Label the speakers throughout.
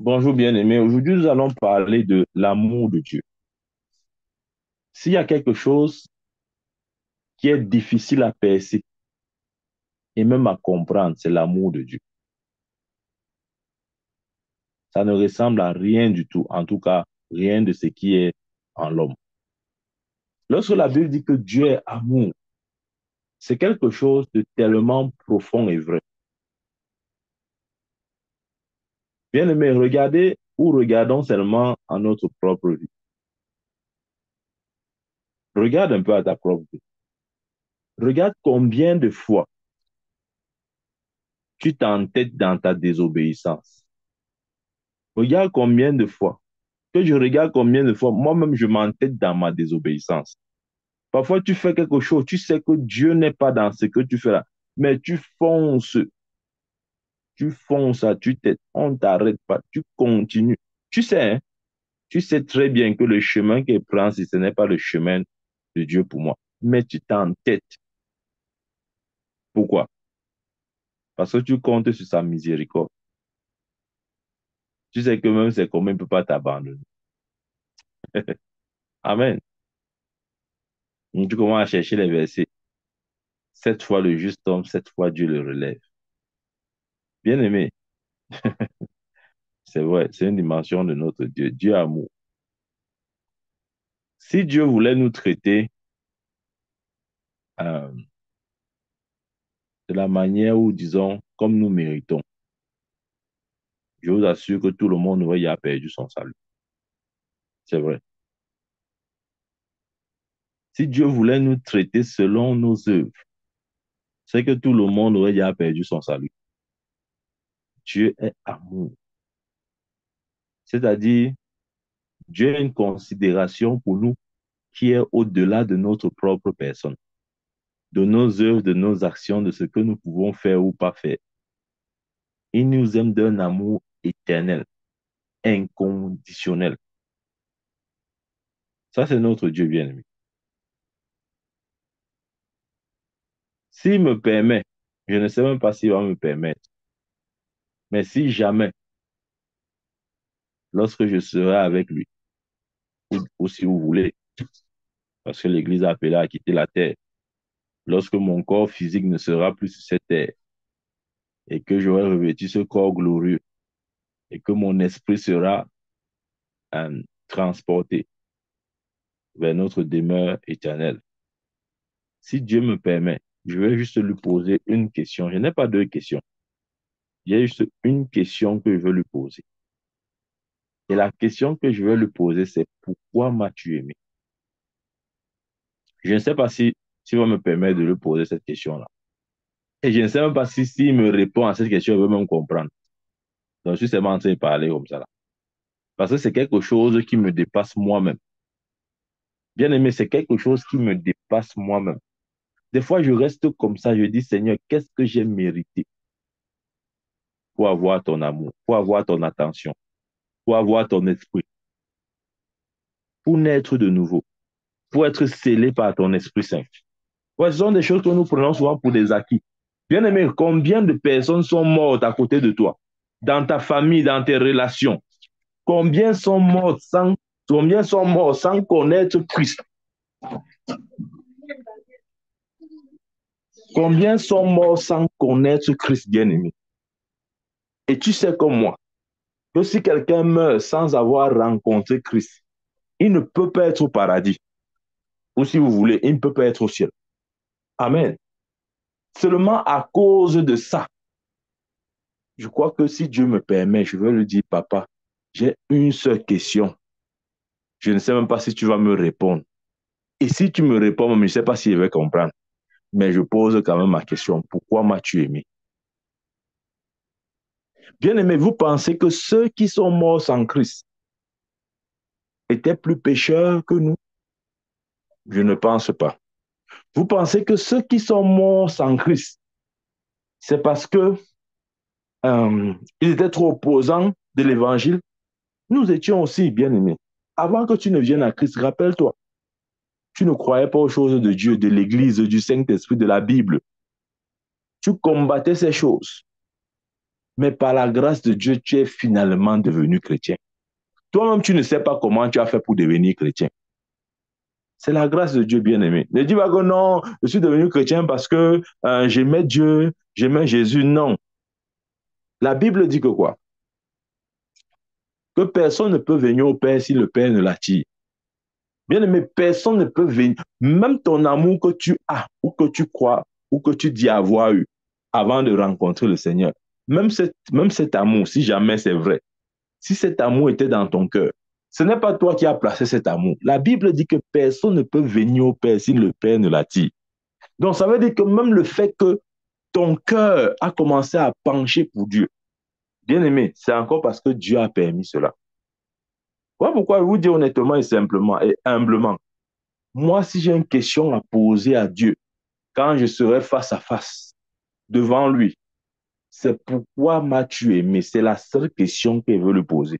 Speaker 1: Bonjour bien-aimé. Aujourd'hui, nous allons parler de l'amour de Dieu. S'il y a quelque chose qui est difficile à percer et même à comprendre, c'est l'amour de Dieu. Ça ne ressemble à rien du tout, en tout cas, rien de ce qui est en l'homme. Lorsque la Bible dit que Dieu est amour, c'est quelque chose de tellement profond et vrai. Bien-aimé, regardez ou regardons seulement à notre propre vie. Regarde un peu à ta propre vie. Regarde combien de fois tu t'entêtes dans ta désobéissance. Regarde combien de fois que je regarde combien de fois, moi-même, je m'entête dans ma désobéissance. Parfois, tu fais quelque chose, tu sais que Dieu n'est pas dans ce que tu fais là, mais tu fonces, tu t'aides, on ne t'arrête pas, tu continues. Tu sais, hein, tu sais très bien que le chemin qu'il prend, si ce n'est pas le chemin de Dieu pour moi, mais tu t'entêtes. Pourquoi? Parce que tu comptes sur sa miséricorde. Tu sais que même c'est comme il ne peut pas t'abandonner. Amen. Donc, tu commences à chercher les versets. Cette fois le juste homme, cette fois Dieu le relève. Bien aimé, c'est vrai, c'est une dimension de notre Dieu. Dieu amour. Si Dieu voulait nous traiter euh, de la manière où, disons, comme nous méritons, je vous assure que tout le monde aurait déjà perdu son salut. C'est vrai. Si Dieu voulait nous traiter selon nos œuvres, c'est que tout le monde aurait déjà perdu son salut. Dieu est amour. C'est-à-dire, Dieu a une considération pour nous qui est au-delà de notre propre personne, de nos œuvres, de nos actions, de ce que nous pouvons faire ou pas faire. Il nous aime d'un amour éternel, inconditionnel. Ça, c'est notre Dieu bien-aimé. S'il me permet, je ne sais même pas s'il va me permettre, mais si jamais, lorsque je serai avec lui, ou si vous voulez, parce que l'Église a appelé à quitter la terre, lorsque mon corps physique ne sera plus sur cette terre, et que j'aurai revêtu ce corps glorieux, et que mon esprit sera transporté vers notre demeure éternelle. Si Dieu me permet, je vais juste lui poser une question. Je n'ai pas deux questions. Il y a juste une question que je veux lui poser. Et la question que je vais lui poser, c'est pourquoi m'as-tu aimé? Je ne sais pas si tu vas me permettre de lui poser cette question-là. Et je ne sais même pas si s'il me répond à cette question, il veut même comprendre. Donc, je suis seulement en train de parler comme ça là. Parce que c'est quelque chose qui me dépasse moi-même. Bien aimé, c'est quelque chose qui me dépasse moi-même. Des fois, je reste comme ça, je dis, Seigneur, qu'est-ce que j'ai mérité pour avoir ton amour, pour avoir ton attention, pour avoir ton esprit, pour naître de nouveau, pour être scellé par ton Esprit Saint. Ouais, ce sont des choses que nous prenons souvent pour des acquis. Bien aimé, combien de personnes sont mortes à côté de toi, dans ta famille, dans tes relations? Combien sont morts combien sont morts sans connaître Christ? Combien sont morts sans connaître Christ, bien-aimé? Et tu sais comme moi, que si quelqu'un meurt sans avoir rencontré Christ, il ne peut pas être au paradis. Ou si vous voulez, il ne peut pas être au ciel. Amen. Seulement à cause de ça, je crois que si Dieu me permet, je vais lui dire, papa, j'ai une seule question. Je ne sais même pas si tu vas me répondre. Et si tu me réponds, je ne sais pas si je vais comprendre. Mais je pose quand même ma question. Pourquoi m'as-tu aimé? Bien aimé, vous pensez que ceux qui sont morts sans Christ étaient plus pécheurs que nous? Je ne pense pas. Vous pensez que ceux qui sont morts sans Christ, c'est parce que ils étaient trop opposants de l'évangile? Nous étions aussi bien aimés. Avant que tu ne viennes à Christ, rappelle-toi, tu ne croyais pas aux choses de Dieu, de l'Église, du Saint-Esprit, de la Bible. Tu combattais ces choses. Mais par la grâce de Dieu, tu es finalement devenu chrétien. Toi-même, tu ne sais pas comment tu as fait pour devenir chrétien. C'est la grâce de Dieu, bien-aimé. Ne dis pas que non, je suis devenu chrétien parce que j'aimais Dieu, j'aimais Jésus. Non. La Bible dit que quoi? Que personne ne peut venir au Père si le Père ne l'attire. Bien-aimé, personne ne peut venir. Même ton amour que tu as, ou que tu crois, ou que tu dis avoir eu avant de rencontrer le Seigneur, même cet amour, si jamais c'est vrai, si cet amour était dans ton cœur, ce n'est pas toi qui as placé cet amour. La Bible dit que personne ne peut venir au Père si le Père ne l'attire. Donc, ça veut dire que même le fait que ton cœur a commencé à pencher pour Dieu, bien aimé, c'est encore parce que Dieu a permis cela. Voilà pourquoi je vous dis honnêtement et simplement et humblement, moi, si j'ai une question à poser à Dieu, quand je serai face à face devant lui, c'est pourquoi m'as-tu aimé? C'est la seule question que je veux lui poser.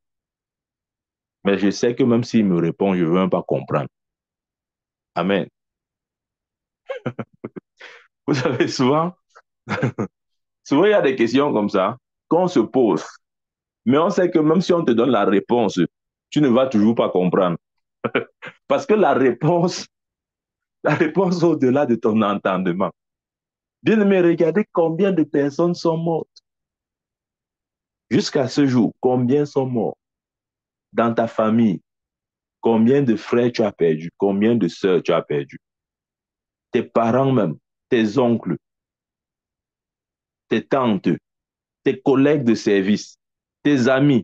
Speaker 1: Mais je sais que même s'il me répond, je ne veux même pas comprendre. Amen. Vous savez, souvent, il y a des questions comme ça qu'on se pose. Mais on sait que même si on te donne la réponse, tu ne vas toujours pas comprendre. Parce que la réponse au-delà de ton entendement. Bien aimé, regardez combien de personnes sont mortes. Jusqu'à ce jour, combien sont morts dans ta famille? Combien de frères tu as perdu? Combien de sœurs tu as perdu? Tes parents même, tes oncles, tes tantes, tes collègues de service, tes amis,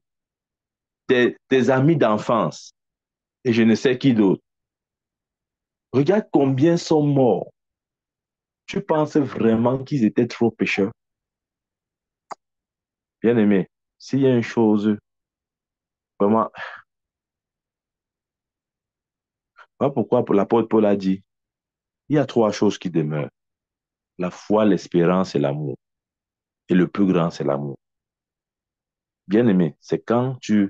Speaker 1: tes amis d'enfance, et je ne sais qui d'autre. Regarde combien sont morts. Tu penses vraiment qu'ils étaient trop pécheurs? Bien aimé, s'il y a une chose, vraiment, voilà pourquoi l'apôtre Paul a dit, il y a trois choses qui demeurent. La foi, l'espérance et l'amour. Et le plus grand, c'est l'amour. Bien aimé, c'est quand tu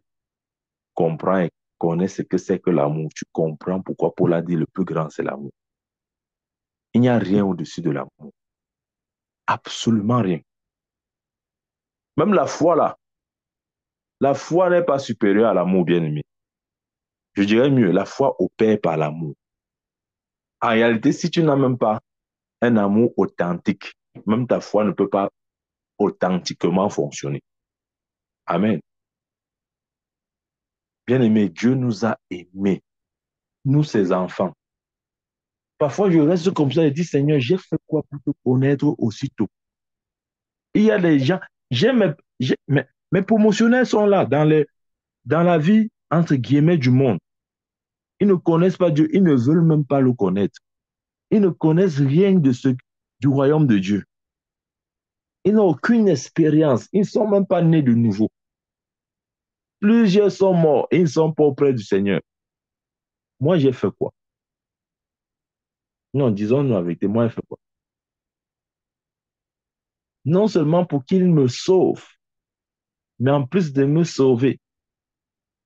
Speaker 1: comprends et connais ce que c'est que l'amour, tu comprends pourquoi Paul a dit le plus grand, c'est l'amour. Il n'y a rien au-dessus de l'amour. Absolument rien. Même la foi, là, la foi n'est pas supérieure à l'amour, bien aimé. Je dirais mieux, la foi opère par l'amour. En réalité, si tu n'as même pas un amour authentique, même ta foi ne peut pas authentiquement fonctionner. Amen. Bien-aimé, Dieu nous a aimés, nous ses enfants. Parfois, je reste comme ça et dis, Seigneur, j'ai fait quoi pour te connaître aussitôt? Il y a des gens, j'ai mes promotionnaires sont là dans la vie, entre guillemets, du monde. Ils ne connaissent pas Dieu, ils ne veulent même pas le connaître. Ils ne connaissent rien du royaume de Dieu. Ils n'ont aucune expérience, ils ne sont même pas nés de nouveau. Plusieurs sont morts et ils ne sont pas auprès du Seigneur. Moi, j'ai fait quoi? Non, disons-nous la vérité, moi, j'ai fait quoi? Non seulement pour qu'il me sauve, mais en plus de me sauver,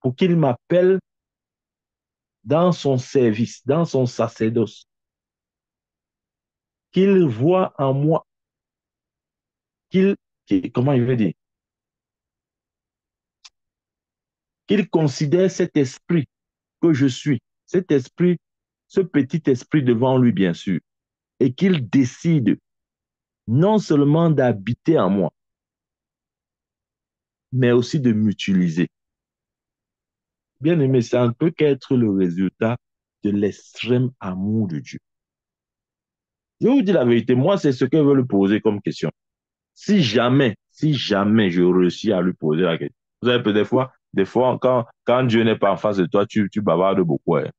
Speaker 1: pour qu'il m'appelle dans son service, dans son sacerdoce, qu'il voit en moi, comment il veut dire, qu'il considère cet esprit que je suis, cet esprit, ce petit esprit devant lui, bien sûr, et qu'il décide non seulement d'habiter en moi, mais aussi de m'utiliser. Bien aimé, ça ne peut qu'être le résultat de l'extrême amour de Dieu. Je vous dis la vérité, moi, c'est ce que je veux lui poser comme question. Si jamais je réussis à lui poser la question. Vous savez, des fois quand Dieu n'est pas en face de toi, tu bavardes beaucoup. Hein.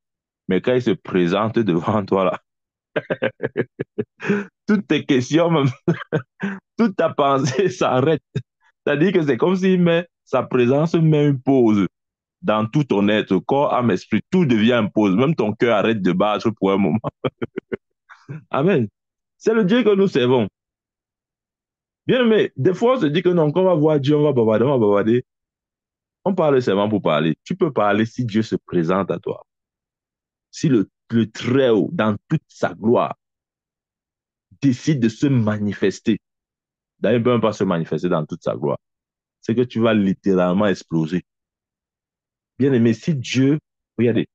Speaker 1: Mais quand il se présente devant toi, là, toutes tes questions, même, toute ta pensée s'arrête. C'est-à-dire que c'est comme s'il met sa présence, met une pause dans tout ton être, corps, âme, esprit. Tout devient une pause. Même ton cœur arrête de battre pour un moment. Amen. C'est le Dieu que nous servons. Bien, mais des fois, on se dit que non, quand on va voir Dieu, on va bavarder, on va bavarder. On parle seulement pour parler. Tu peux parler si Dieu se présente à toi. Si le Très-Haut, dans toute sa gloire, décide de se manifester. D'ailleurs, il ne peut même pas se manifester dans toute sa gloire. c'est que tu vas littéralement exploser. Bien aimé, si Dieu, regardez,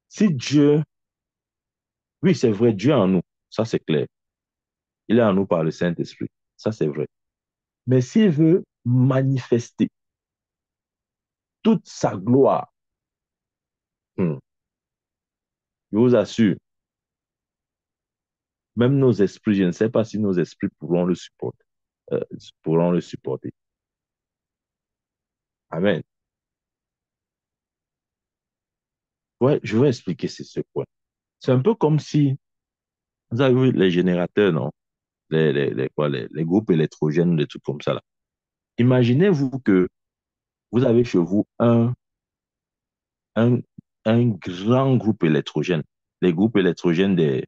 Speaker 1: si Dieu, oui, c'est vrai, Dieu est en nous, ça c'est clair. Il est en nous par le Saint-Esprit, ça c'est vrai. Mais s'il veut manifester toute sa gloire, hmm, je vous assure, même nos esprits, je ne sais pas si nos esprits pourront le supporter. Pourront le supporter. Amen. Ouais, je vais expliquer ce point. C'est un peu comme si, vous avez vu les générateurs, non? Les groupes électrogènes, des trucs comme ça, là. Imaginez-vous que vous avez chez vous un, un grand groupe électrogène. Les groupes électrogènes des,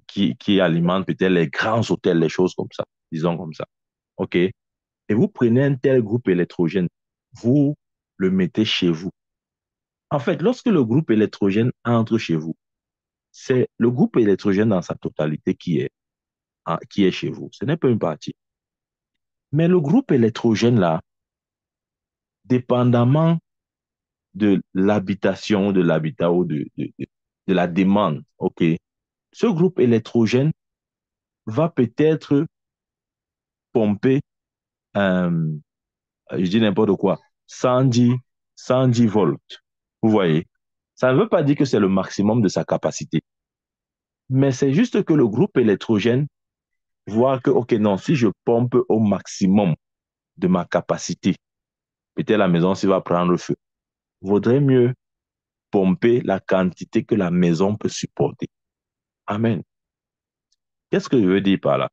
Speaker 1: qui alimentent peut-être les grands hôtels, les choses comme ça, disons comme ça. OK? Et vous prenez un tel groupe électrogène, vous le mettez chez vous. En fait, lorsque le groupe électrogène entre chez vous, c'est le groupe électrogène dans sa totalité qui est chez vous. Ce n'est pas une partie. Mais le groupe électrogène, là, dépendamment de l'habitation, de l'habitat ou de la demande, OK, ce groupe électrogène va peut-être pomper, euh, je dis n'importe quoi, 110, 110 volts. Vous voyez? Ça ne veut pas dire que c'est le maximum de sa capacité, mais c'est juste que le groupe électrogène voit que, OK, non, si je pompe au maximum de ma capacité, peut-être la maison s'il va prendre feu. Vaudrait mieux pomper la quantité que la maison peut supporter. Amen. Qu'est-ce que je veux dire par là?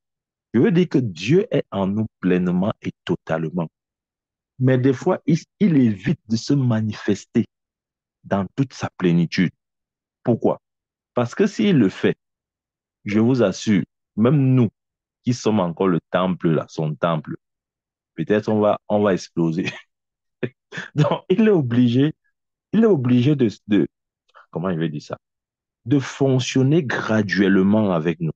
Speaker 1: Je veux dire que Dieu est en nous pleinement et totalement. Mais des fois, il évite de se manifester dans toute sa plénitude. Pourquoi? Parce que s'il le fait, je vous assure, même nous qui sommes encore le temple, là, son temple, peut-être on va exploser. Donc, il est obligé comment je vais dire ça, de fonctionner graduellement avec nous.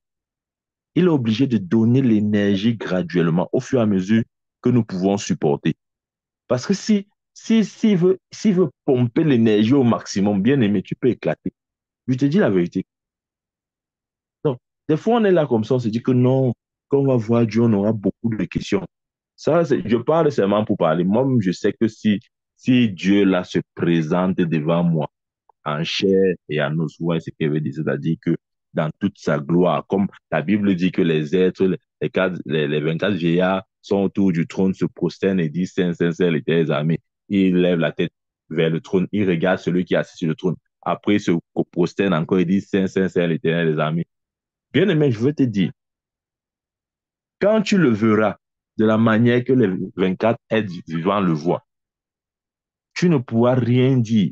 Speaker 1: Il est obligé de donner l'énergie graduellement au fur et à mesure que nous pouvons supporter. Parce que s'il veut pomper l'énergie au maximum, bien aimé, tu peux éclater. Je te dis la vérité. Donc, des fois, on est là comme ça, on se dit que non, quand on va voir Dieu, on aura beaucoup de questions. Ça, je parle seulement pour parler. Moi, je sais que si Dieu là se présente devant moi, en chair et en os, ouais, ce qu'il veut dire, c'est-à-dire que dans toute sa gloire, comme la Bible dit que les êtres, les 24 vieillards sont autour du trône, se prosternent et disent, Saint, Saint, Saint, l'Éternel des armées. Ils lèvent la tête vers le trône, ils regardent celui qui est assis sur le trône. Après, ils se prosternent encore et disent, Saint, Saint, Saint, l'Éternel des armées. Bien aimé, je veux te dire, quand tu le verras de la manière que les 24 êtres vivants le voient, tu ne pourras rien dire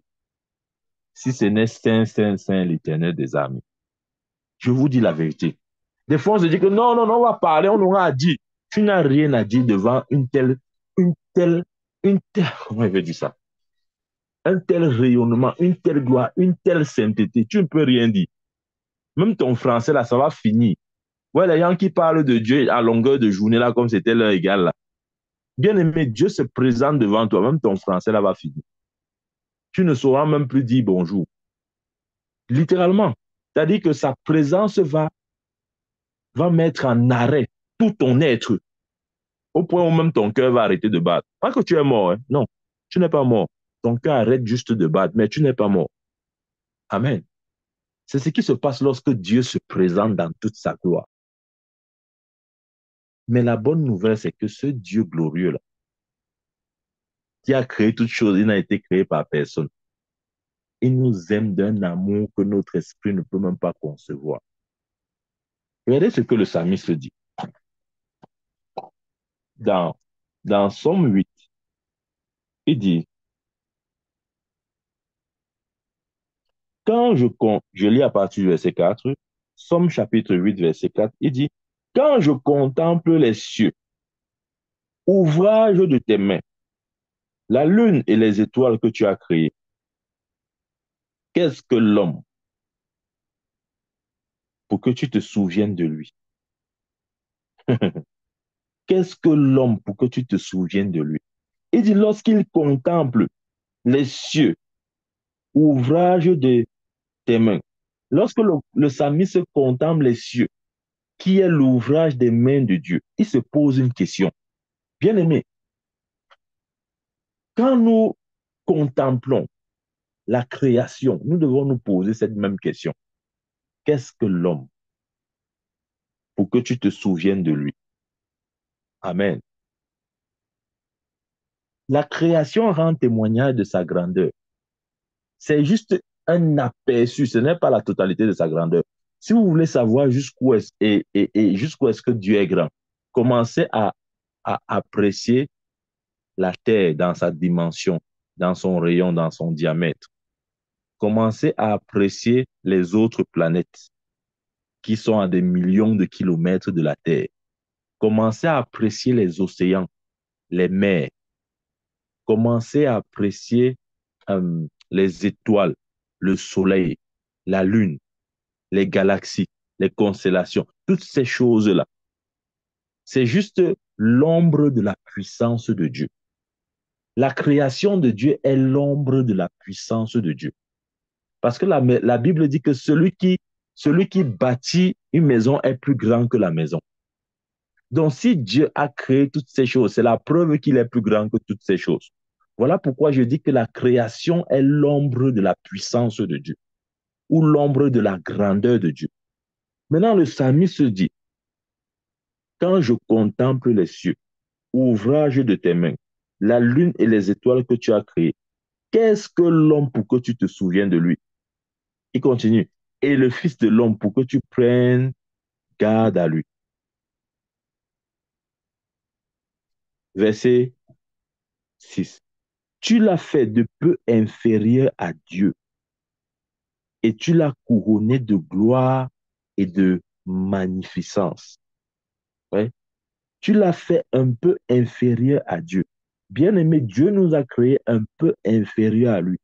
Speaker 1: si ce n'est Saint, Saint, Saint, l'Éternel des armées. Je vous dis la vérité. Des fois, on se dit que non, non, non, on va parler, on aura à dire. Tu n'as rien à dire devant une telle, comment je vais dire ça? Un tel rayonnement, une telle gloire, une telle sainteté. Tu ne peux rien dire. Même ton français, là, ça va finir. Ouais, les gens qui parlent de Dieu à longueur de journée, là, comme c'était leur égal, là. Bien aimé, Dieu se présente devant toi. Même ton français, là, va finir. Tu ne sauras même plus dire bonjour. Littéralement. C'est-à-dire que sa présence va mettre en arrêt tout ton être. Au point où même ton cœur va arrêter de battre. Pas que tu es mort, hein. Non, tu n'es pas mort. Ton cœur arrête juste de battre, mais tu n'es pas mort. Amen. C'est ce qui se passe lorsque Dieu se présente dans toute sa gloire. Mais la bonne nouvelle, c'est que ce Dieu glorieux-là, qui a créé toutes choses, il n'a été créé par personne. Il nous aime d'un amour que notre esprit ne peut même pas concevoir. Regardez ce que le psalmiste dit. Dans, dans Somme 8, il dit, je lis à partir du verset 4, Somme chapitre 8, verset 4, il dit, quand je contemple les cieux, ouvrage de tes mains, la lune et les étoiles que tu as créées, qu'est-ce que l'homme pour que tu te souviennes de lui? Qu'est-ce que l'homme pour que tu te souviennes de lui? Il dit, lorsqu'il contemple les cieux, ouvrage de tes mains. Lorsque le psalmiste contemple les cieux, qui est l'ouvrage des mains de Dieu, il se pose une question. Bien-aimé, quand nous contemplons la création, nous devons nous poser cette même question. Qu'est-ce que l'homme pour que tu te souviennes de lui? Amen. La création rend témoignage de sa grandeur. C'est juste un aperçu, ce n'est pas la totalité de sa grandeur. Si vous voulez savoir jusqu'où est, jusqu'où est-ce que Dieu est grand, commencez à apprécier la Terre dans sa dimension, dans son rayon, dans son diamètre. Commencez à apprécier les autres planètes qui sont à des millions de kilomètres de la Terre. Commencez à apprécier les océans, les mers. Commencez à apprécier les étoiles, le soleil, la lune, les galaxies, les constellations, toutes ces choses-là. C'est juste l'ombre de la puissance de Dieu. La création de Dieu est l'ombre de la puissance de Dieu. Parce que la Bible dit que celui qui bâtit une maison est plus grand que la maison. Donc, si Dieu a créé toutes ces choses, c'est la preuve qu'il est plus grand que toutes ces choses. Voilà pourquoi je dis que la création est l'ombre de la puissance de Dieu ou l'ombre de la grandeur de Dieu. Maintenant, le psalmiste dit, quand je contemple les cieux, ouvrage de tes mains, la lune et les étoiles que tu as créées, qu'est-ce que l'homme pour que tu te souviennes de lui? Il continue, et le Fils de l'homme pour que tu prennes garde à lui. Verset 6. Tu l'as fait de peu inférieur à Dieu et tu l'as couronné de gloire et de magnificence. Ouais. Tu l'as fait un peu inférieur à Dieu. Bien-aimé, Dieu nous a créé un peu inférieur à lui.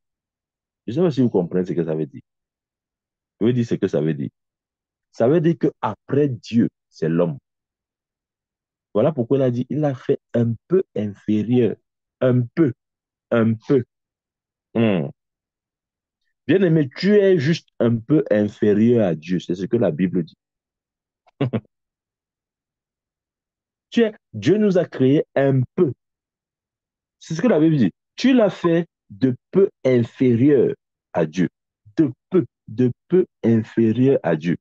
Speaker 1: Je ne sais pas si vous comprenez ce que ça veut dire. Je veux dire ce que ça veut dire. Ça veut dire qu'après Dieu, c'est l'homme. Voilà pourquoi il a dit, il l'a fait un peu inférieur. Un peu, un peu. Hmm. Bien-aimé, tu es juste un peu inférieur à Dieu. C'est ce que la Bible dit. Dieu nous a créé un peu. C'est ce que la Bible dit. Tu l'as fait de peu inférieur à Dieu. De peu inférieur à Dieu.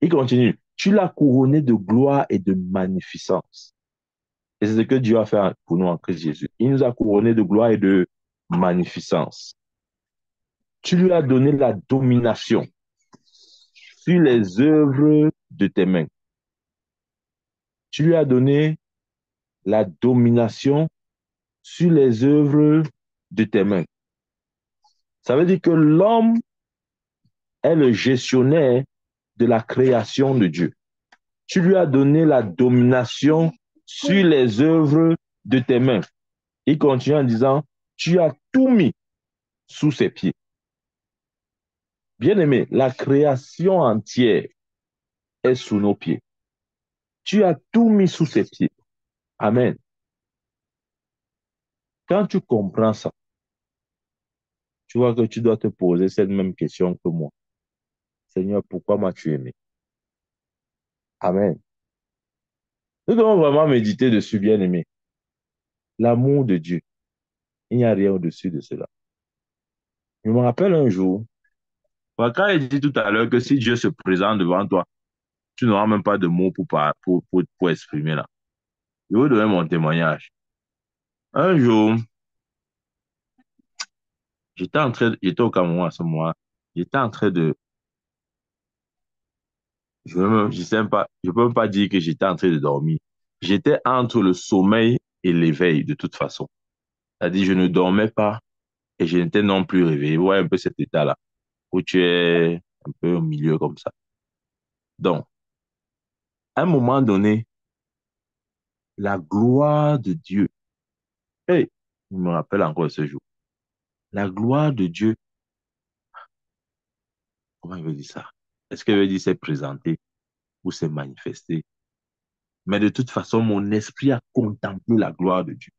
Speaker 1: Il continue. Tu l'as couronné de gloire et de magnificence. Et c'est ce que Dieu a fait pour nous en Christ Jésus. Il nous a couronné de gloire et de magnificence. Tu lui as donné la domination sur les œuvres de tes mains. Tu lui as donné la domination sur les œuvres de tes mains. Ça veut dire que l'homme est le gestionnaire de la création de Dieu. Tu lui as donné la domination sur les œuvres de tes mains. Il continue en disant, tu as tout mis sous ses pieds. Bien-aimé, la création entière est sous nos pieds. Tu as tout mis sous ses pieds. Amen. Quand tu comprends ça, tu vois que tu dois te poser cette même question que moi. Seigneur, pourquoi m'as-tu aimé? Amen. Nous devons vraiment méditer dessus, bien-aimé. L'amour de Dieu. Il n'y a rien au-dessus de cela. Je me rappelle un jour, quand il dit tout à l'heure que si Dieu se présente devant toi, tu n'auras même pas de mots pour exprimer là. Je vous donner mon témoignage. Un jour, j'étais au Cameroun à ce moment-là. J'étais en train de, je sais pas, je peux même pas dire que j'étais en train de dormir. J'étais entre le sommeil et l'éveil de toute façon. C'est-à-dire, je ne dormais pas et je n'étais non plus réveillé. Vous voyez un peu cet état-là, où tu es un peu au milieu comme ça. Donc, à un moment donné, la gloire de Dieu, hey, je me rappelle encore ce jour, la gloire de Dieu, comment il veut dire ça? Est-ce qu'il veut dire s'est présenté ou s'est manifesté? Mais de toute façon, mon esprit a contemplé la gloire de Dieu.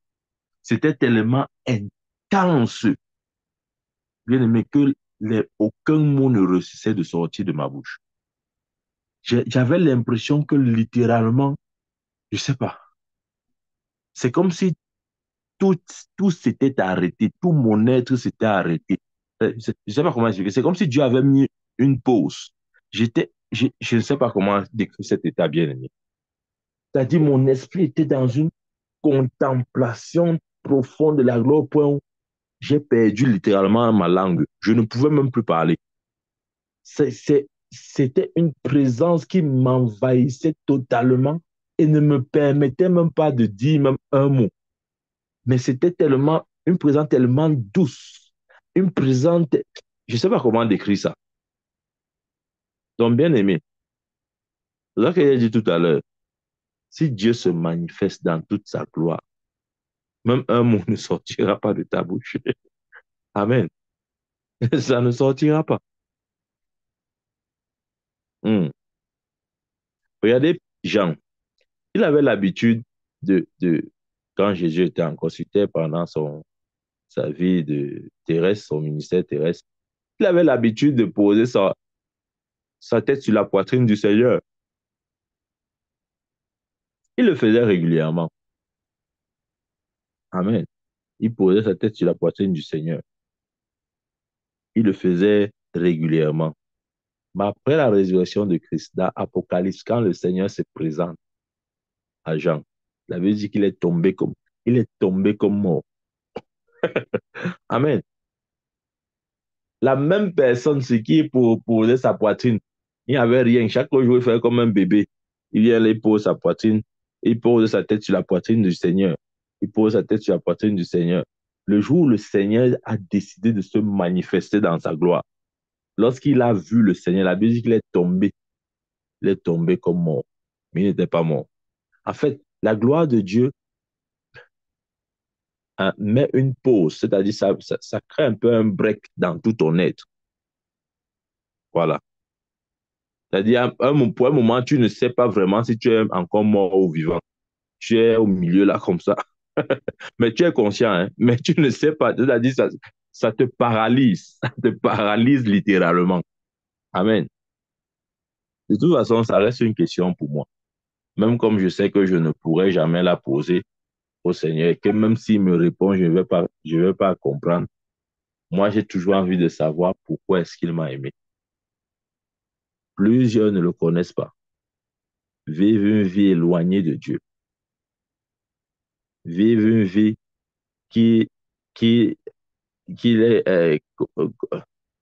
Speaker 1: C'était tellement intense, bien aimé, que aucun mot ne réussissait de sortir de ma bouche. J'avais l'impression que littéralement, je sais pas, c'est comme si tout, tout s'était arrêté, tout mon être s'était arrêté. Je sais pas comment expliquer. C'est comme si Dieu avait mis une pause. Je ne sais pas comment décrire cet état bien aimé. C'est-à-dire, mon esprit était dans une contemplation profonde de la gloire au point où j'ai perdu littéralement ma langue. Je ne pouvais même plus parler. C'était une présence qui m'envahissait totalement et ne me permettait même pas de dire même un mot. Mais c'était tellement, une présence tellement douce, une présence, je ne sais pas comment décrire ça. Donc, bien aimé, c'est ce que j'ai dit tout à l'heure, si Dieu se manifeste dans toute sa gloire, même un mot ne sortira pas de ta bouche. Amen. Ça ne sortira pas. Hmm. Regardez Jean. Il avait l'habitude quand Jésus était encore sur terre pendant sa vie de terrestre, son ministère terrestre, il avait l'habitude de poser sa tête sur la poitrine du Seigneur. Il le faisait régulièrement. Amen. Il posait sa tête sur la poitrine du Seigneur. Il le faisait régulièrement. Mais après la résurrection de Christ, dans Apocalypse, quand le Seigneur se présente à Jean, il avait dit il est tombé comme mort. Amen. La même personne, ce qui est pour poser sa poitrine, il n'y avait rien. Chaque jour, il fait comme un bébé. Il vient, il pose sa poitrine, il pose sa tête sur la poitrine du Seigneur. Il pose sa tête sur la poitrine du Seigneur. Le jour où le Seigneur a décidé de se manifester dans sa gloire, lorsqu'il a vu le Seigneur, la Bible dit qu'il est tombé. Il est tombé comme mort. Mais il n'était pas mort. En fait, la gloire de Dieu met une pause, c'est-à-dire ça crée un peu un break dans tout ton être. Voilà. C'est-à-dire, pour un moment, tu ne sais pas vraiment si tu es encore mort ou vivant. Tu es au milieu là comme ça. Mais tu es conscient, hein? Mais tu ne sais pas. C'est-à-dire, ça te paralyse. Ça te paralyse littéralement. Amen. De toute façon, ça reste une question pour moi. Même comme je sais que je ne pourrai jamais la poser au Seigneur, et que même s'il me répond, je vais pas comprendre. Moi, j'ai toujours envie de savoir pourquoi est-ce qu'il m'a aimé. Plusieurs ne le connaissent pas. Vivent une vie éloignée de Dieu. Vivent une vie qui, qui, qui est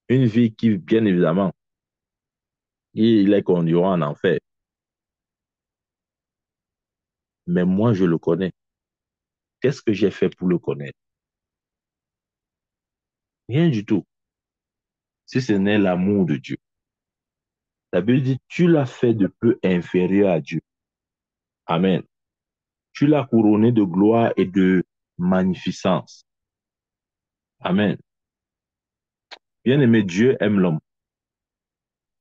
Speaker 1: une vie qui, bien évidemment, il les conduira en enfer. Mais moi, je le connais. Qu'est-ce que j'ai fait pour le connaître? Rien du tout. Si ce n'est l'amour de Dieu. La Bible dit, tu l'as fait de peu inférieur à Dieu. Amen. Tu l'as couronné de gloire et de magnificence. Amen. Bien-aimé, Dieu aime l'homme.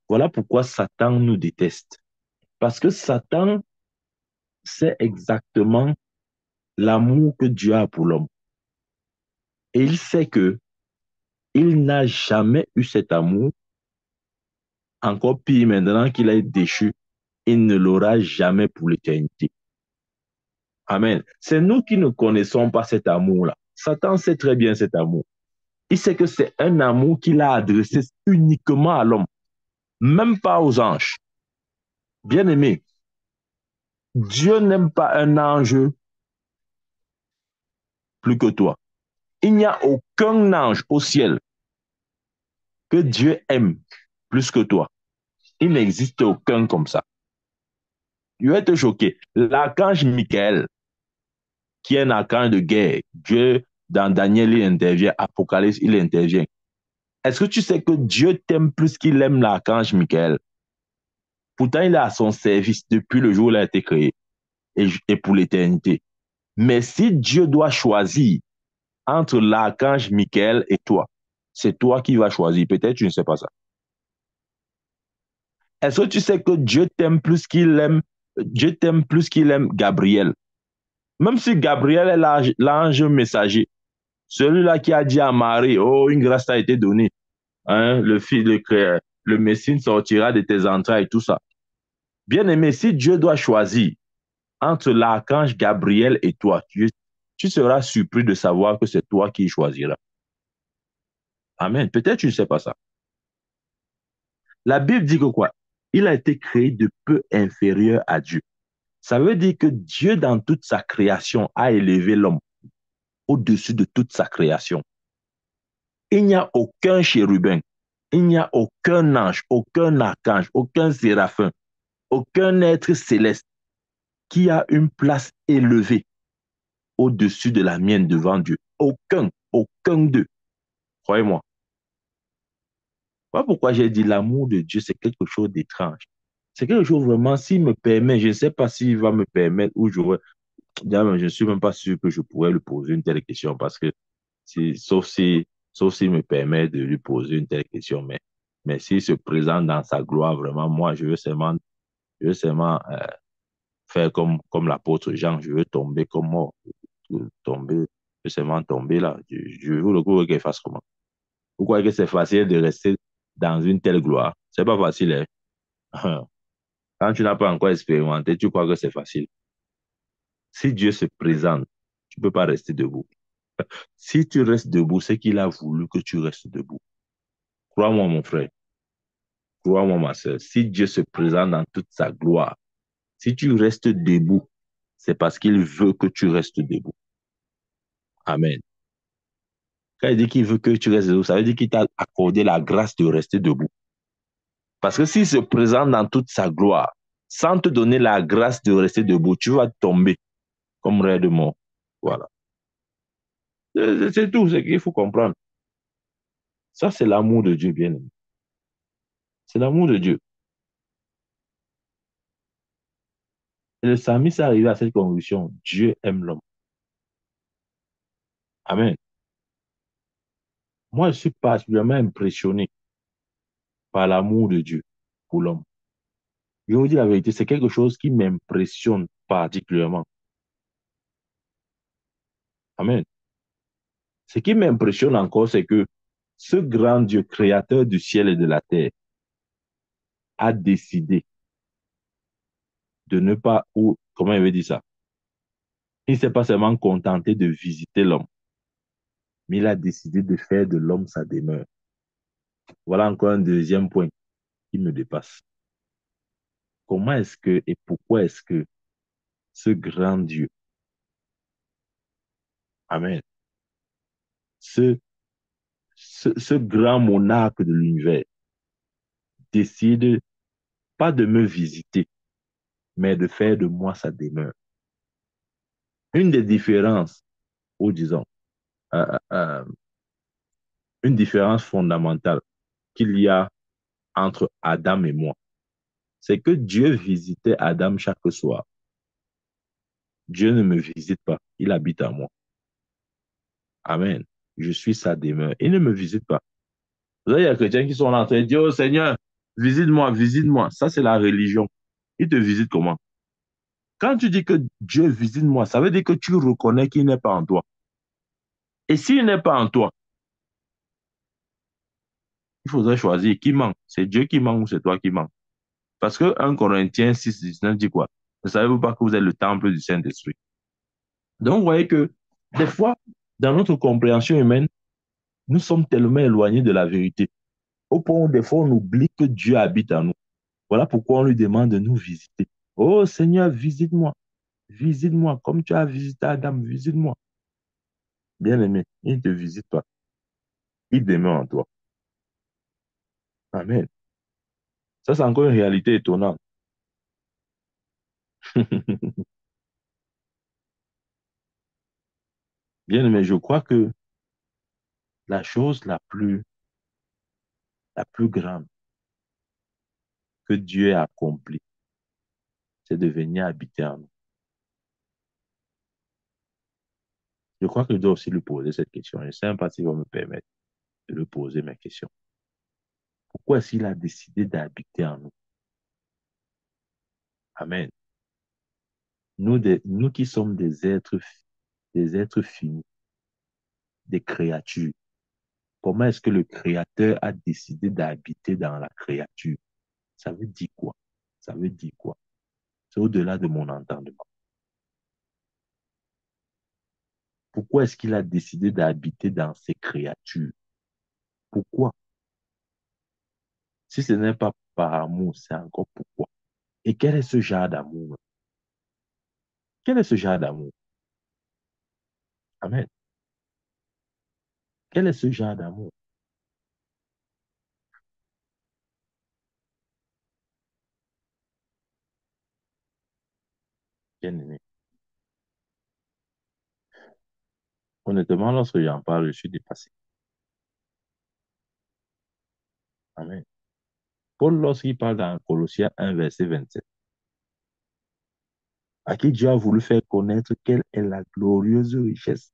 Speaker 1: Voilà pourquoi Satan nous déteste. Parce que Satan sait exactement l'amour que Dieu a pour l'homme. Et il sait que il n'a jamais eu cet amour. Encore pire, maintenant qu'il est déchu, il ne l'aura jamais pour l'éternité. Amen. C'est nous qui ne connaissons pas cet amour-là. Satan sait très bien cet amour. Il sait que c'est un amour qu'il a adressé uniquement à l'homme, même pas aux anges. Bien aimé, Dieu n'aime pas un ange plus que toi. Il n'y a aucun ange au ciel que Dieu aime plus que toi. Il n'existe aucun comme ça. Tu vas être choqué. L'archange Michael, qui est un archange de guerre, Dieu, dans Daniel, il intervient, Apocalypse, il intervient. Est-ce que tu sais que Dieu t'aime plus qu'il aime l'archange Michael? Pourtant, il est à son service depuis le jour où il a été créé et pour l'éternité. Mais si Dieu doit choisir entre l'archange Michael et toi, c'est toi qui vas choisir. Peut-être tu ne sais pas ça. Est-ce que tu sais que Dieu t'aime plus qu'il aime Dieu t'aime plus qu'il aime Gabriel. Même si Gabriel est l'ange messager, celui-là qui a dit à Marie, oh, une grâce t'a été donnée, hein, le Messie sortira de tes entrailles et tout ça. Bien aimé, si Dieu doit choisir entre l'archange Gabriel et toi, tu seras surpris de savoir que c'est toi qui choisiras. Amen. Peut-être tu ne sais pas ça. La Bible dit que quoi? Il a été créé de peu inférieur à Dieu. Ça veut dire que Dieu, dans toute sa création, a élevé l'homme au-dessus de toute sa création. Il n'y a aucun chérubin, il n'y a aucun ange, aucun archange, aucun séraphin, aucun être céleste qui a une place élevée au-dessus de la mienne devant Dieu. Aucun d'eux. Croyez-moi. Voilà pourquoi j'ai dit l'amour de Dieu, c'est quelque chose d'étrange. C'est quelque chose vraiment, s'il me permet, je ne sais pas s'il va me permettre ou j'aurais. Je ne suis même pas sûr que je pourrais lui poser une telle question parce que, sauf si, sauf s'il me permet de lui poser une telle question, mais s'il se présente dans sa gloire, vraiment, moi, je veux seulement faire comme l'apôtre Jean, je veux tomber comme mort, tomber, je veux seulement tomber là. Je veux le coup qu'il fasse comment? Vous croyez que c'est facile de rester dans une telle gloire? C'est pas facile, hein? Quand tu n'as pas encore expérimenté, tu crois que c'est facile. Si Dieu se présente, tu ne peux pas rester debout. Si tu restes debout, c'est qu'il a voulu que tu restes debout. Crois-moi, mon frère. Crois-moi, ma soeur. Si Dieu se présente dans toute sa gloire, si tu restes debout, c'est parce qu'il veut que tu restes debout. Amen. Quand il dit qu'il veut que tu restes debout, ça veut dire qu'il t'a accordé la grâce de rester debout. Parce que s'il se présente dans toute sa gloire, sans te donner la grâce de rester debout, tu vas tomber comme raide de mort. Voilà. C'est tout ce qu'il faut comprendre. Ça, c'est l'amour de Dieu, bien aimé. C'est l'amour de Dieu. Et le psalmiste est arrivé à cette conclusion. Dieu aime l'homme. Amen. Moi, je suis particulièrement impressionné par l'amour de Dieu pour l'homme. Je vous dis la vérité, c'est quelque chose qui m'impressionne particulièrement. Amen. Ce qui m'impressionne encore, c'est que ce grand Dieu, créateur du ciel et de la terre, a décidé de ne pas, ou comment il veut dire ça? Il ne s'est pas seulement contenté de visiter l'homme, mais il a décidé de faire de l'homme sa demeure. Voilà encore un deuxième point qui me dépasse. Comment est-ce que et pourquoi est-ce que ce grand Dieu, Amen, ce, ce grand monarque de l'univers décide pas de me visiter, mais de faire de moi sa demeure. Une des différences, ou disons, euh, euh, une différence fondamentale qu'il y a entre Adam et moi, c'est que Dieu visitait Adam chaque soir. Dieu ne me visite pas, il habite en moi. Amen. Je suis sa demeure. Il ne me visite pas. Vous savez, il y a des chrétiens qui sont là en train de dire, oh Seigneur, visite-moi, visite-moi. Ça, c'est la religion. Il te visite comment? Quand tu dis que Dieu visite-moi, ça veut dire que tu reconnais qu'il n'est pas en toi. Et s'il n'est pas en toi, il faudrait choisir qui manque. C'est Dieu qui manque ou c'est toi qui manque. Parce que 1 Corinthiens 6, 19 dit quoi? Ne savez-vous pas que vous êtes le temple du Saint-Esprit? Donc, vous voyez que des fois, dans notre compréhension humaine, nous sommes tellement éloignés de la vérité. Au point où des fois, on oublie que Dieu habite en nous. Voilà pourquoi on lui demande de nous visiter. Oh Seigneur, visite-moi. Visite-moi. Comme tu as visité Adam, visite-moi. Bien-aimé, il ne te visite pas. Il demeure en toi. Amen. Ça, c'est encore une réalité étonnante. Bien-aimé, je crois que la chose la plus grande que Dieu a accomplie, c'est de venir habiter en nous. Je crois que je dois aussi lui poser cette question. Je ne sais même pas s'il va me permettre de lui poser mes questions. Pourquoi est-ce qu'il a décidé d'habiter en nous? Amen. Nous qui sommes des êtres finis, des créatures, comment est-ce que le Créateur a décidé d'habiter dans la créature? Ça veut dire quoi? Ça veut dire quoi? C'est au-delà de mon entendement. Pourquoi est-ce qu'il a décidé d'habiter dans ces créatures? Pourquoi? Si ce n'est pas par amour, c'est encore pourquoi? Et quel est ce genre d'amour? Quel est ce genre d'amour? Amen. Quel est ce genre d'amour? Bien aimé. Honnêtement, lorsque j'en parle, je suis dépassé. Amen. Paul, lorsqu'il parle dans Colossiens 1, verset 27, à qui Dieu a voulu faire connaître quelle est la glorieuse richesse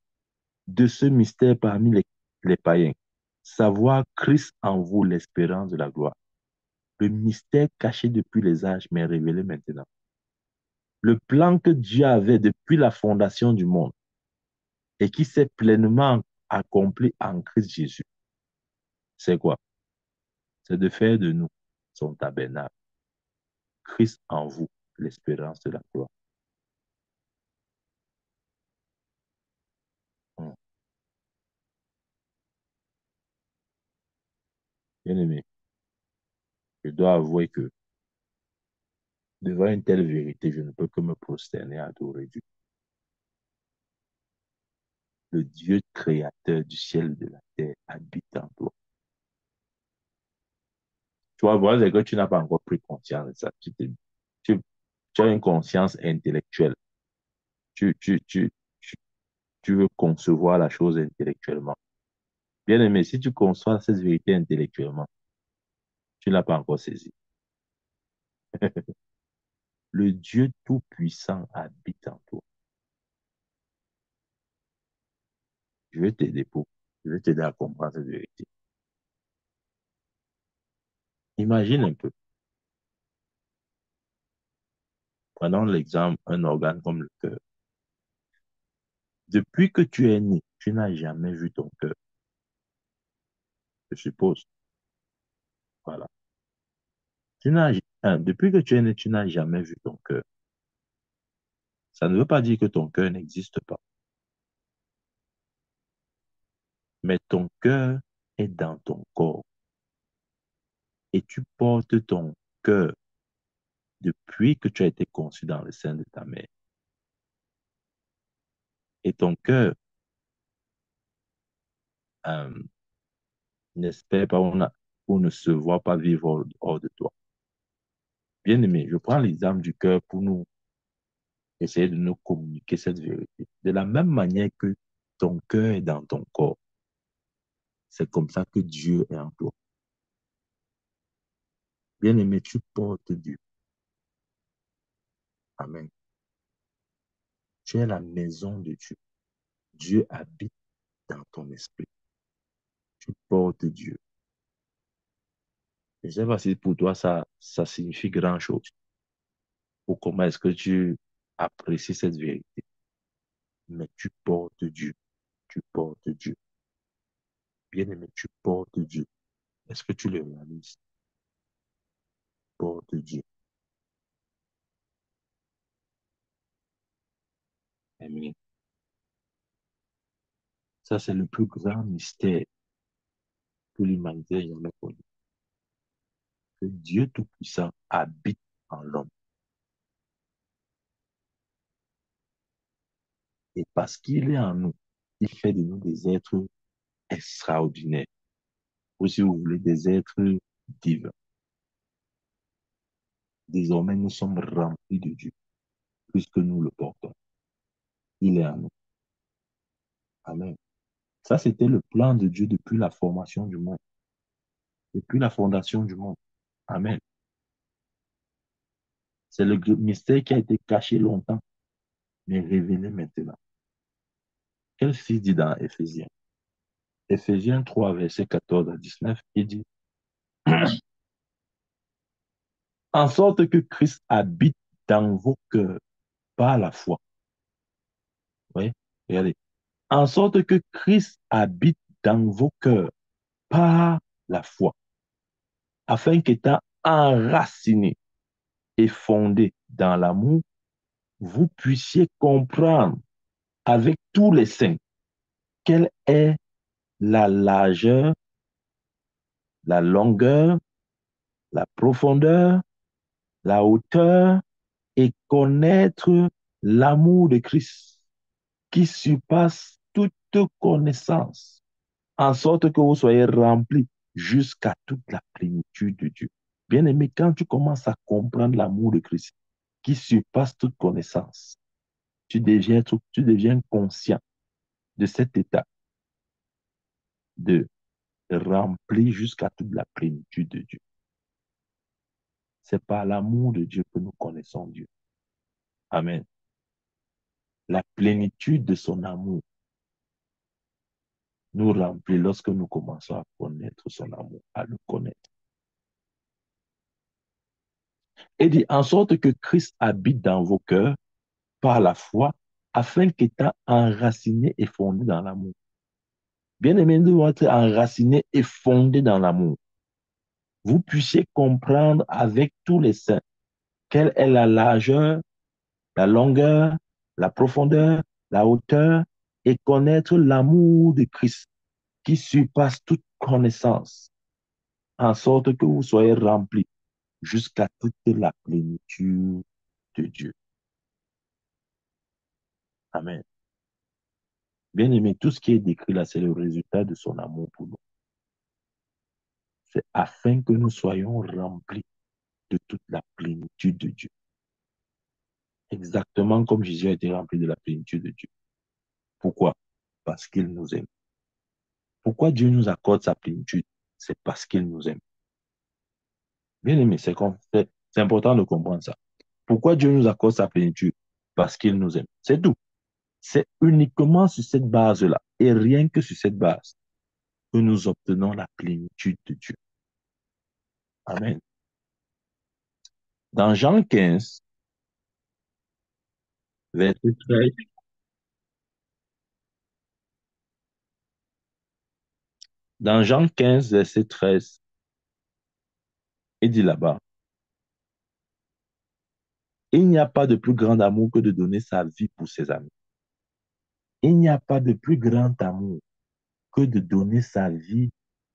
Speaker 1: de ce mystère parmi les païens, savoir Christ en vous, l'espérance de la gloire. Le mystère caché depuis les âges, mais révélé maintenant. Le plan que Dieu avait depuis la fondation du monde et qui s'est pleinement accompli en Christ Jésus, c'est quoi? C'est de faire de nous son tabernacle. Christ en vous, l'espérance de la gloire. Hum. Bien-aimé, je dois avouer que devant une telle vérité, je ne peux que me prosterner à adorer Dieu. Le Dieu créateur du ciel et de la terre habite en toi. Tu vois, voilà, c'est que tu n'as pas encore pris conscience de ça. Tu, tu as une conscience intellectuelle. Tu, tu, tu, tu, tu veux concevoir la chose intellectuellement. Bien aimé, si tu conçois cette vérité intellectuellement, tu ne l'as pas encore saisi. Le Dieu Tout-Puissant habite en toi. Je vais t'aider pour, je vais t'aider à comprendre cette vérité. Imagine un peu, prenons l'exemple, un organe comme le cœur. Depuis que tu es né, tu n'as jamais vu ton cœur, je suppose. Voilà. Depuis que tu es né, tu n'as jamais vu ton cœur. Ça ne veut pas dire que ton cœur n'existe pas, mais ton cœur est dans ton corps et tu portes ton cœur depuis que tu as été conçu dans le sein de ta mère. Et ton cœur euh, n'espère pas ou ne se voit pas vivre hors de toi. Bien aimé, je prends l'exemple du cœur pour nous essayer de nous communiquer cette vérité. De la même manière que ton cœur est dans ton corps, c'est comme ça que Dieu est en toi. Bien aimé, tu portes Dieu. Amen. Tu es la maison de Dieu. Dieu habite dans ton esprit. Tu portes Dieu. Je ne sais pas si pour toi ça signifie grand-chose ou comment est-ce que tu apprécies cette vérité. Mais tu portes Dieu. Tu portes Dieu. Bien aimé, tu portes Dieu. Est-ce que tu le réalises? Porte Dieu. Amen. Ça, c'est le plus grand mystère que l'humanité ait jamais connu. Que Dieu Tout-Puissant habite en l'homme. Et parce qu'il est en nous, il fait de nous des êtres extraordinaires. Ou si vous voulez, des êtres divins. Désormais, nous sommes remplis de Dieu, puisque nous le portons. Il est en nous. Amen. Ça, c'était le plan de Dieu depuis la formation du monde, depuis la fondation du monde. Amen. C'est le mystère qui a été caché longtemps, mais révélé maintenant. Qu'est-ce qu'il dit dans Éphésiens? Éphésiens 3, verset 14 à 19, il dit, en sorte que Christ habite dans vos cœurs par la foi. Oui, regardez. En sorte que Christ habite dans vos cœurs par la foi, afin qu'étant enraciné et fondé dans l'amour, vous puissiez comprendre avec tous les saints quelle est la largeur, la longueur, la profondeur, la hauteur et connaître l'amour de Christ qui surpasse toute connaissance, en sorte que vous soyez remplis jusqu'à toute la plénitude de Dieu. Bien-aimé, quand tu commences à comprendre l'amour de Christ qui surpasse toute connaissance, tu deviens conscient de cet état de rempli jusqu'à toute la plénitude de Dieu. C'est par l'amour de Dieu que nous connaissons Dieu. Amen. La plénitude de son amour nous remplit lorsque nous commençons à connaître son amour, à le connaître. Et dit, en sorte que Christ habite dans vos cœurs par la foi, afin qu'étant enraciné et fondé dans l'amour. Bien-aimés, nous devons être enracinés et fondés dans l'amour. Vous puissiez comprendre avec tous les saints quelle est la largeur, la longueur, la profondeur, la hauteur, et connaître l'amour de Christ qui surpasse toute connaissance, en sorte que vous soyez remplis jusqu'à toute la plénitude de Dieu. Amen. Bien aimé, tout ce qui est décrit là, c'est le résultat de son amour pour nous. C'est afin que nous soyons remplis de toute la plénitude de Dieu. Exactement comme Jésus a été rempli de la plénitude de Dieu. Pourquoi? Parce qu'il nous aime. Pourquoi Dieu nous accorde sa plénitude? C'est parce qu'il nous aime. Bien aimé, c'est important de comprendre ça. Pourquoi Dieu nous accorde sa plénitude? Parce qu'il nous aime. C'est tout. C'est uniquement sur cette base-là, et rien que sur cette base, que nous obtenons la plénitude de Dieu. Amen. Dans Jean 15, verset 13, dans Jean 15, verset 13, il dit là-bas, il n'y a pas de plus grand amour que de donner sa vie pour ses amis. Il n'y a pas de plus grand amour que de donner sa vie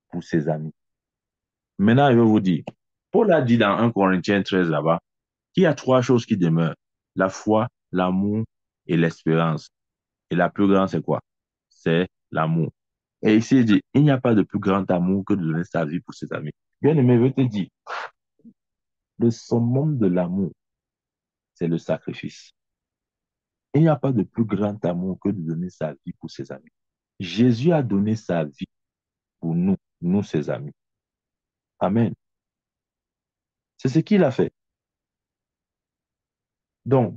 Speaker 1: pour ses amis. Maintenant, je vais vous dire, Paul a dit dans 1 Corinthiens 13 là-bas, qu'il y a trois choses qui demeurent. La foi, l'amour et l'espérance. Et la plus grande, c'est quoi? C'est l'amour. Et ici, il dit, il n'y a pas de plus grand amour que de donner sa vie pour ses amis. Bien aimé, je te dis, le summum de l'amour, c'est le sacrifice. Il n'y a pas de plus grand amour que de donner sa vie pour ses amis. Jésus a donné sa vie pour nous, nous ses amis. Amen. C'est ce qu'il a fait. Donc,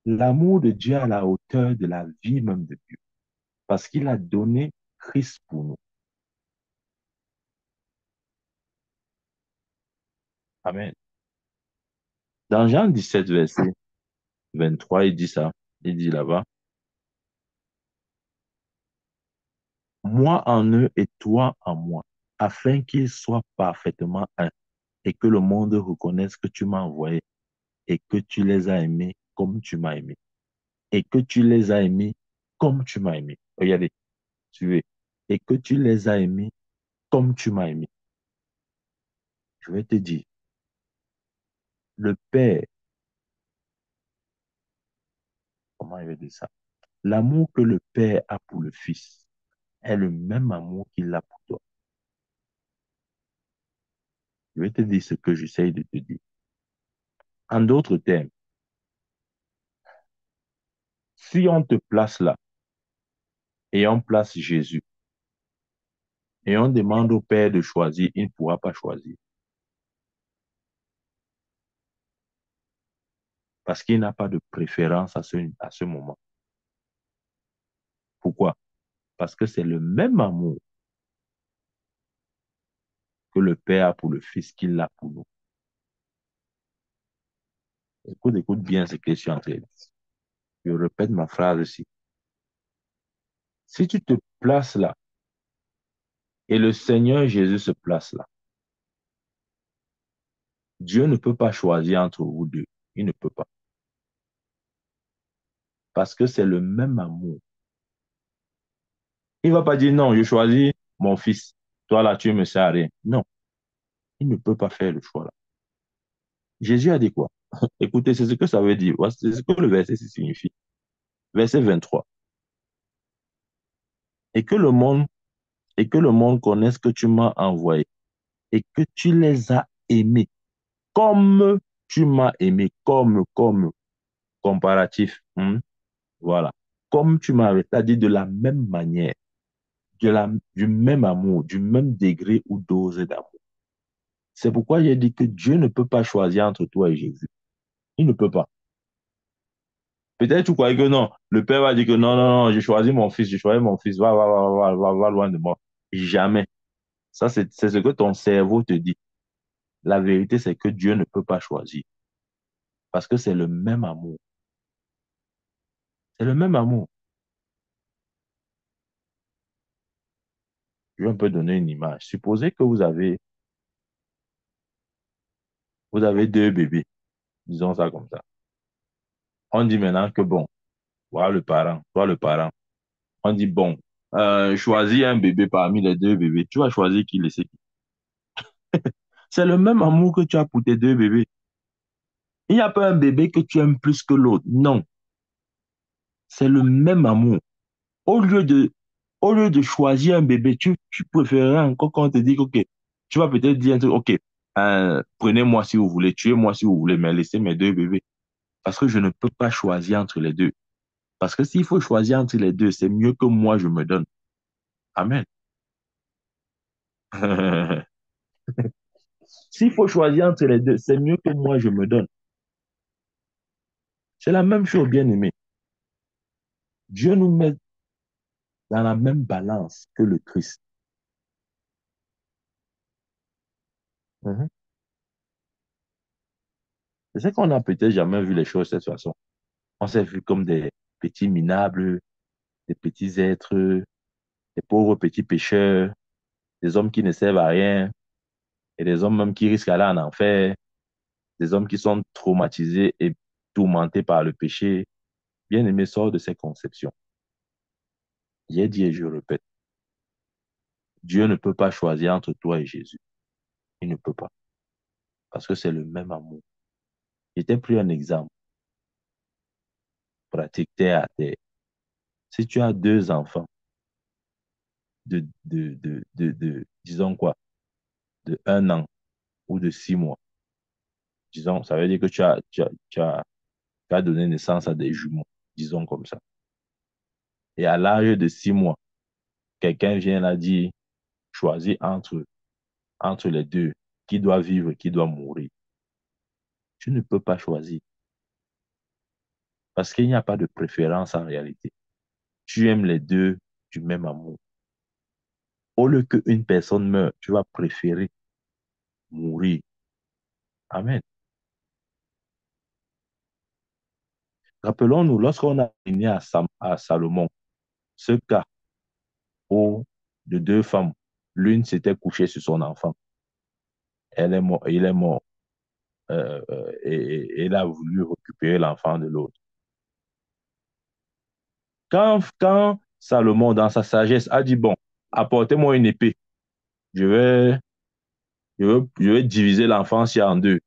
Speaker 1: l'amour de Dieu à la hauteur de la vie même de Dieu. Parce qu'il a donné Christ pour nous. Amen. Dans Jean 17, verset 23, il dit ça. Il dit là-bas, moi en eux et toi en moi, afin qu'ils soient parfaitement un et que le monde reconnaisse que tu m'as envoyé et que tu les as aimés comme tu m'as aimé. Et que tu les as aimés comme tu m'as aimé. Regardez, tu es. Et que tu les as aimés comme tu m'as aimé. Je vais te dire, le Père, comment il va dire ça? L'amour que le Père a pour le Fils est le même amour qu'il a pour toi. Je vais te dire ce que j'essaye de te dire. En d'autres termes, si on te place là et on place Jésus et on demande au Père de choisir, il ne pourra pas choisir parce qu'il n'a pas de préférence à ce moment. Pourquoi? Parce que c'est le même amour que le Père a pour le Fils qu'il a pour nous. Écoute, écoute bien ce que je suis en train de dire. Je répète ma phrase aussi. Si tu te places là et le Seigneur Jésus se place là, Dieu ne peut pas choisir entre vous deux. Il ne peut pas. Parce que c'est le même amour. Il ne va pas dire non, je choisis mon fils. Toi là, tu ne me sers à rien. Non, il ne peut pas faire le choix là. Jésus a dit quoi? Écoutez, c'est ce que ça veut dire. C'est ce que le verset signifie. Verset 23. Et que le monde, et que le monde connaisse que tu m'as envoyé et que tu les as aimés comme tu m'as aimé, comme, comparatif. Voilà. Comme tu m'as, c'est-à-dire de la même manière, du même amour, du même degré ou dose d'amour. C'est pourquoi j'ai dit que Dieu ne peut pas choisir entre toi et Jésus. Il ne peut pas. Peut-être tu croyais que non. Le père va dire que non, non, non, j'ai choisi mon fils, j'ai choisi mon fils, va loin de moi. Jamais. Ça, c'est ce que ton cerveau te dit. La vérité, c'est que Dieu ne peut pas choisir. Parce que c'est le même amour. C'est le même amour. Je vais un peu donner une image. Supposez que vous avez deux bébés. Disons ça comme ça. On dit maintenant que bon, voilà le parent, toi le parent. On dit bon, choisis un bébé parmi les deux bébés. Tu vas choisir qui laisser qui. C'est le même amour que tu as pour tes deux bébés. Il n'y a pas un bébé que tu aimes plus que l'autre. Non, c'est le même amour. Au lieu de, au lieu de choisir un bébé, tu préférerais encore qu'on te dise, OK, tu vas peut-être dire un truc, OK, prenez-moi si vous voulez, tuez-moi si vous voulez, mais laissez mes deux bébés. Parce que je ne peux pas choisir entre les deux. Parce que s'il faut choisir entre les deux, c'est mieux que moi je me donne. Amen. S'il faut choisir entre les deux, c'est mieux que moi je me donne. C'est la même chose, bien-aimé. Dieu nous met dans la même balance que le Christ. Mhm. C'est ça qu'on n'a peut-être jamais vu les choses de cette façon. On s'est vu comme des petits minables, des petits êtres, des pauvres petits pécheurs, des hommes qui ne servent à rien, et des hommes même qui risquent d'aller en enfer, des hommes qui sont traumatisés et tourmentés par le péché. Bien-aimé, sort de ces conceptions. J'ai dit et je répète, Dieu ne peut pas choisir entre toi et Jésus. Il ne peut pas. Parce que c'est le même amour. Je t'ai pris un exemple pratique terre à terre. Si tu as deux enfants disons quoi, de 1 an ou de 6 mois, disons, ça veut dire que tu as donné naissance à des jumeaux, disons comme ça. Et à l'âge de 6 mois, quelqu'un vient là dire, choisis entre les deux, qui doit vivre, qui doit mourir. Tu ne peux pas choisir parce qu'il n'y a pas de préférence en réalité. Tu aimes les deux du même amour. Au lieu qu'une personne meure, tu vas préférer mourir. Amen. Rappelons-nous, lorsqu'on a amené à Salomon ce cas où de deux femmes, l'une s'était couchée sur son enfant, elle est mort, il est mort, et elle a voulu récupérer l'enfant de l'autre. Quand Salomon, dans sa sagesse, a dit, bon, apportez-moi une épée, je vais diviser l'enfant en deux,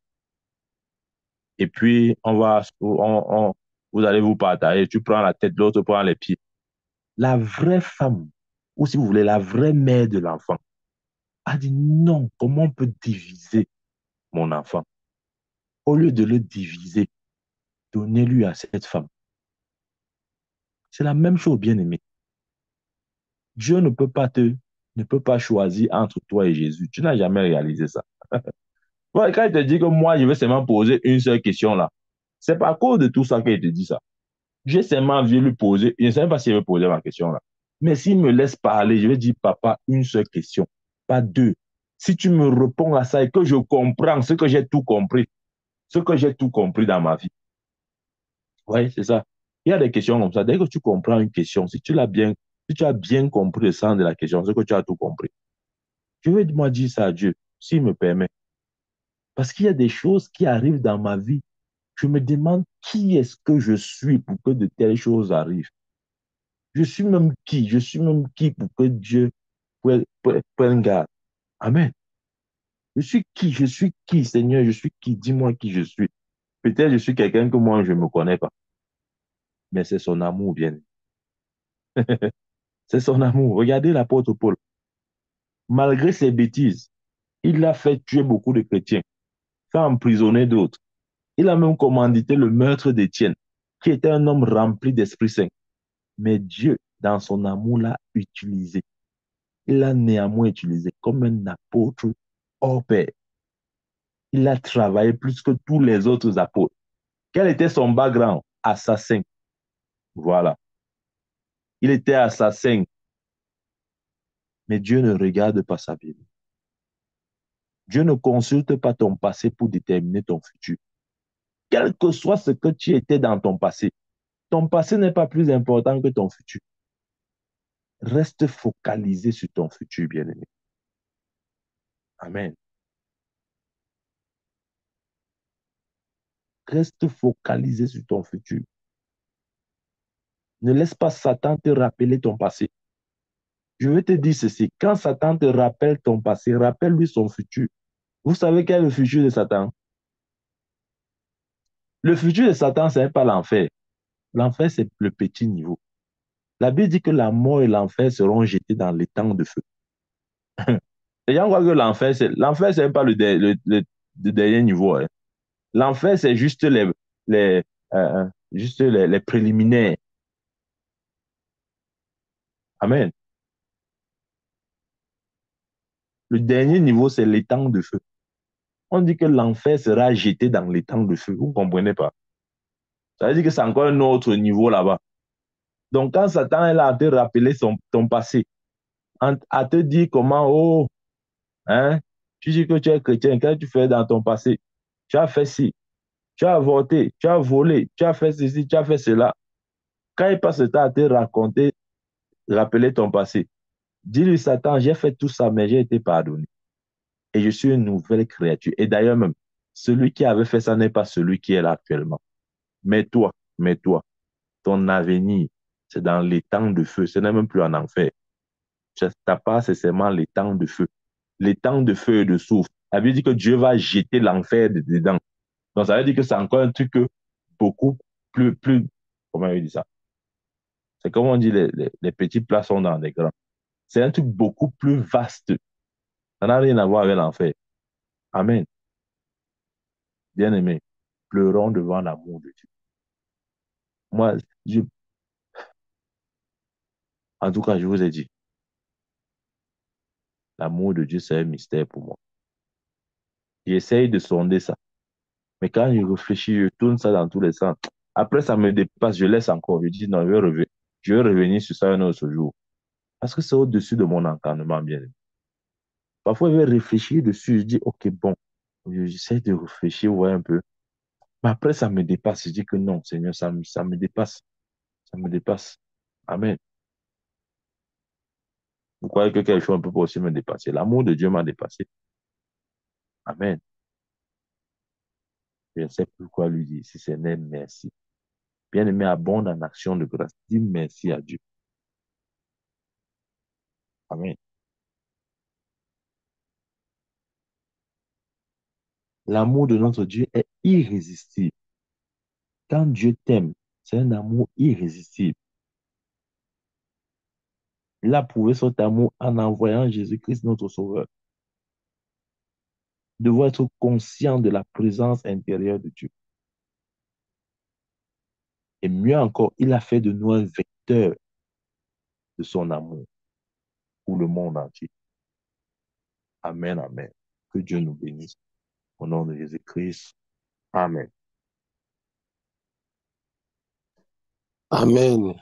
Speaker 1: et puis vous allez vous partager, tu prends la tête, l'autre prend les pieds. La vraie femme, ou si vous voulez, la vraie mère de l'enfant, a dit non, comment on peut diviser mon enfant? Au lieu de le diviser, donnez-lui à cette femme. C'est la même chose, bien-aimé. Dieu ne peut pas choisir entre toi et Jésus. Tu n'as jamais réalisé ça. Ouais, quand il te dit que moi, je vais seulement poser une seule question là, c'est pas à cause de tout ça qu'il te dit ça. J'ai seulement envie de lui poser, je ne sais même pas s'il veut poser ma question là. Mais s'il me laisse parler, je vais dire, papa, une seule question, pas deux. Si tu me réponds à ça et que je comprends ce que j'ai tout compris, Ce que j'ai tout compris dans ma vie. Oui, c'est ça. Il y a des questions comme ça. Dès que tu comprends une question, si tu as bien compris le sens de la question, c'est que tu as tout compris. Je vais moi dire ça à Dieu, s'il me permet. Parce qu'il y a des choses qui arrivent dans ma vie. Je me demande qui est-ce que je suis pour que de telles choses arrivent. Je suis même qui? Je suis même qui pour que Dieu prenne garde? Amen. Je suis qui? Je suis qui, Seigneur? Je suis qui? Dis-moi qui je suis. Peut-être je suis quelqu'un que moi, je ne me connais pas. Mais c'est son amour, bien. C'est son amour. Regardez l'apôtre Paul. Malgré ses bêtises, il a fait tuer beaucoup de chrétiens, fait emprisonner d'autres. Il a même commandité le meurtre d'Étienne, qui était un homme rempli d'Esprit Saint. Mais Dieu, dans son amour, l'a utilisé. Il l'a néanmoins utilisé comme un apôtre hors pair. Il a travaillé plus que tous les autres apôtres. Quel était son background? Assassin. Voilà. Il était assassin, mais Dieu ne regarde pas sa vie. Dieu ne consulte pas ton passé pour déterminer ton futur. Quel que soit ce que tu étais dans ton passé n'est pas plus important que ton futur. Reste focalisé sur ton futur, bien-aimé. Amen. Reste focalisé sur ton futur. Ne laisse pas Satan te rappeler ton passé. Je vais te dire ceci, quand Satan te rappelle ton passé, rappelle-lui son futur. Vous savez quel est le futur de Satan? Le futur de Satan, ce n'est pas l'enfer. L'enfer, c'est le petit niveau. La Bible dit que la mort et l'enfer seront jetés dans les temps de feu. Les gens croient que l'enfer, c'est pas le dernier niveau, hein. L'enfer, c'est juste les, les préliminaires. Amen. Le dernier niveau, c'est les temps de feu. On dit que l'enfer sera jeté dans les temps de feu. Vous ne comprenez pas? Ça veut dire que c'est encore un autre niveau là-bas. Donc, quand Satan est là à te rappeler ton passé, à te dire comment, oh, hein, tu dis que tu es chrétien, qu'est-ce que tu fais dans ton passé? Tu as fait ci, tu as avorté, tu as volé, tu as fait ceci, tu as fait cela. Quand il passe le temps à te raconter, rappeler ton passé, dis-lui, Satan, j'ai fait tout ça, mais j'ai été pardonné. Et je suis une nouvelle créature. Et d'ailleurs même, celui qui avait fait ça n'est pas celui qui est là actuellement. Mais toi, ton avenir, c'est dans les temps de feu. Ce n'est même plus en enfer. Ta part, c'est seulement les temps de feu. Les temps de feu et de souffle. Ça veut dire que Dieu va jeter l'enfer dedans. Donc, ça veut dire que c'est encore un truc beaucoup plus, comment on dit ça? C'est comme on dit, les petits plats sont dans les grands. C'est un truc beaucoup plus vaste. Ça n'a rien à voir avec l'enfer. Amen. Bien-aimé, pleurons devant l'amour de Dieu. Moi, je- en tout cas, je vous ai dit, l'amour de Dieu, c'est un mystère pour moi. J'essaye de sonder ça. Mais quand je réfléchis, je tourne ça dans tous les sens. Après, ça me dépasse, je laisse encore. Je dis, non, je vais revenir sur ça un autre jour. Parce que c'est au-dessus de mon entendement, bien. Parfois, je vais réfléchir dessus. Je dis, OK, bon, j'essaie de réfléchir, ouais, un peu. Mais après, ça me dépasse. Je dis que non, Seigneur, ça me dépasse. Ça me dépasse. Amen. Vous croyez que quelque chose ne peut pas aussi me dépasser? L'amour de Dieu m'a dépassé. Amen. Je ne sais plus quoi lui dire, si ce n'est merci. Bien-aimé, abonde en action de grâce. Dis merci à Dieu. Amen. L'amour de notre Dieu est irrésistible. Quand Dieu t'aime, c'est un amour irrésistible. Il a prouvé cet amour en envoyant Jésus-Christ, notre Sauveur. Nous devons être conscients de la présence intérieure de Dieu. Et mieux encore, il a fait de nous un vecteur de son amour pour le monde entier. Amen, amen. Que Dieu nous bénisse. Au nom de Jésus-Christ. Amen.
Speaker 2: Amen.